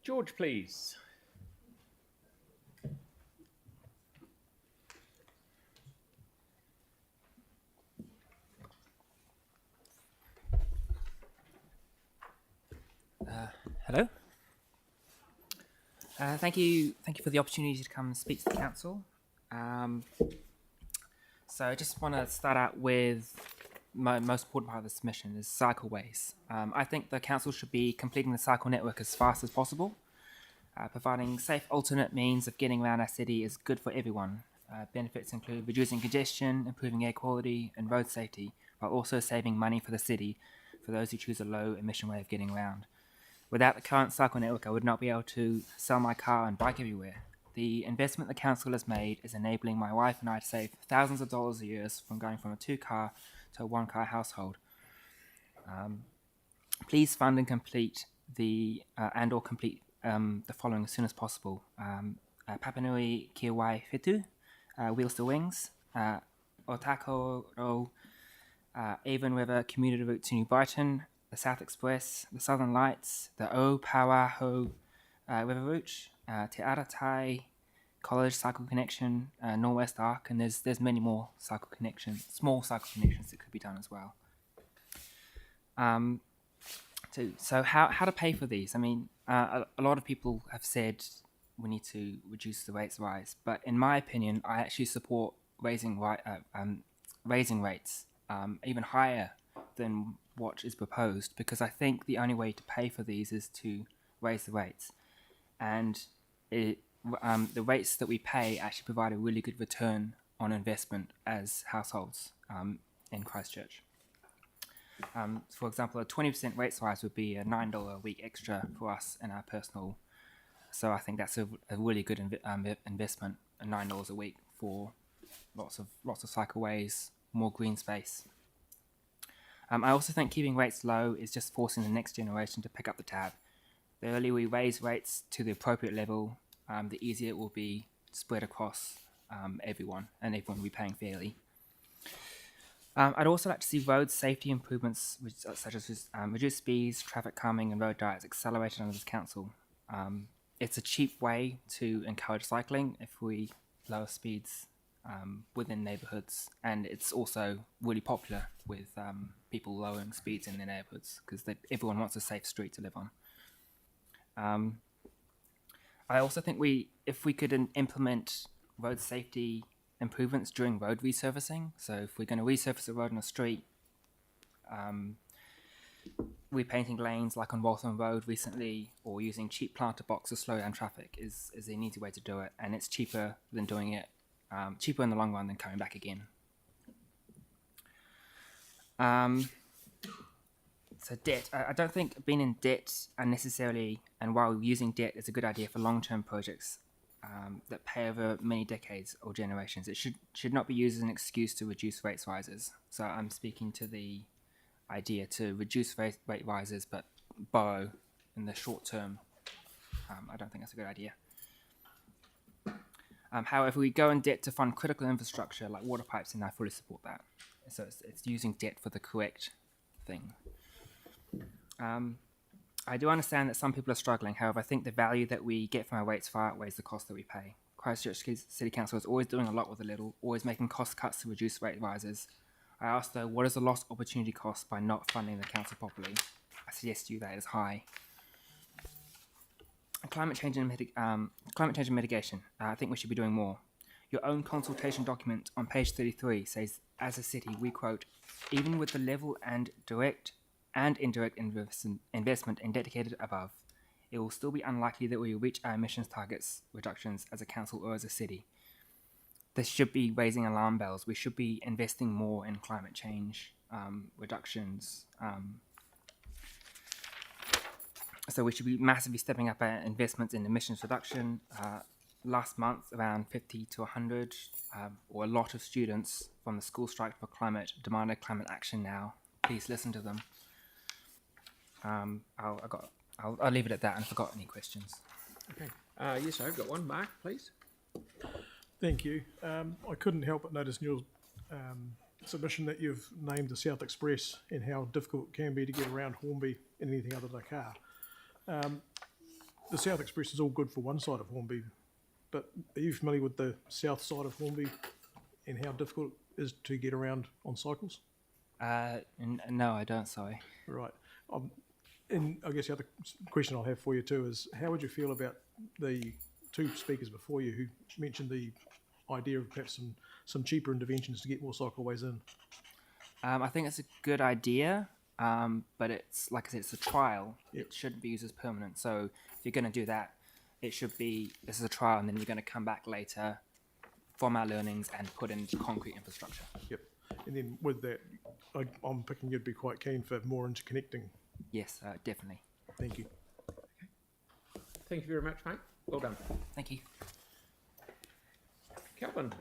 George, please. Hello. Thank you for the opportunity to come and speak to the council. So I just want to start out with my most important part of this mission is cycleways. I think the council should be completing the cycle network as fast as possible. Providing safe alternate means of getting around our city is good for everyone. Benefits include reducing congestion, improving air quality and road safety, while also saving money for the city for those who choose a low emission way of getting around. Without the current cycle network, I would not be able to sell my car and bike everywhere. The investment the council has made is enabling my wife and I to save thousands of dollars a year from going from a 2-car to a 1-car household. Please fund and complete the following as soon as possible. Papanui Kia Wai Whetu, Wheels to Wings, Otako Avon River Commuter Route to New Brighton, the South Express, the Southern Lights, the O Pawaho River Route, Te Aratai College Cycle Connection, Northwest Arc, and there's many more cycle connections, small cycle connections that could be done as well. So how to pay for these? I mean, a lot of people have said we need to reduce the rates rise, but in my opinion, I actually support raising rates even higher than what is proposed, because I think the only way to pay for these is to raise the rates, and the rates that we pay actually provide a really good return on investment as households in Christchurch. For example, a 20% rates rise would be a $9 a week extra for us in our personal. So I think that's a really good investment, $9 a week for lots of cycleways, more green space. I also think keeping rates low is just forcing the next generation to pick up the tab. The earlier we raise rates to the appropriate level, the easier it will be spread across everyone, and everyone will be paying fairly. I'd also like to see road safety improvements, such as reduced speeds, traffic calming, and road diets accelerated under this council. It's a cheap way to encourage cycling if we lower speeds within neighbourhoods, and it's also really popular with people lowering speeds in their neighbourhoods because everyone wants a safe street to live on. I also think if we could implement road safety improvements during road resurfacing. So if we're going to resurface a road on a street, repainting lanes like on Waltham Road recently, or using cheap planter box to slow down traffic is an easy way to do it, and it's cheaper than doing it, cheaper in the long run than coming back again. So debt. I don't think being in debt unnecessarily and while using debt is a good idea for long-term projects that pay over many decades or generations. It should not be used as an excuse to reduce rates rises. So I'm speaking to the idea to reduce rate rises but borrow in the short term. I don't think that's a good idea. However, we go in debt to fund critical infrastructure like water pipes, and I fully support that. So it's using debt for the correct thing. I do understand that some people are struggling. However, I think the value that we get from our rates far outweighs the cost that we pay. Christchurch City Council is always doing a lot with a little, always making cost cuts to reduce rate rises. I ask though, what is the lost opportunity cost by not funding the council properly? I suggest to you that it is high. Climate change and mitigation. I think we should be doing more. Your own consultation document on page 33 says, as a city, we quote, even with the level and direct and indirect investment indicated above, it will still be unlikely that we will reach our emissions targets reductions as a council or as a city. This should be raising alarm bells. We should be investing more in climate change reductions. So we should be massively stepping up our investments in emissions reduction. Last month, around 50 to 100, or a lot of students from the School Strike for Climate demanded climate action now. Please listen to them. I'll leave it at that and forgot any questions. Okay. Yes, I've got one. Mark, please. Thank you. I couldn't help but notice in your submission that you've named the South Express and how difficult it can be to get around Hornby in anything other than a car. the South Express is all good for one side of Hornby, but are you familiar with the south side of Hornby and how difficult it is to get around on cycles? No, I don't. Sorry. Right. And I guess the other question I'll have for you too is, how would you feel about the two speakers before you who mentioned the idea of perhaps some cheaper interventions to get more cycleways in? I think it's a good idea, but it's like I said, it's a trial. Yep. It shouldn't be used as permanent. So if you're going to do that, it should be this is a trial, and then you're going to come back later, from our learnings, and put in concrete infrastructure. Yep. And then with that, I'm picking you'd be quite keen for more interconnecting. Yes, definitely. Thank you. Thank you very much, mate. Well done. Thank you. Kelvin.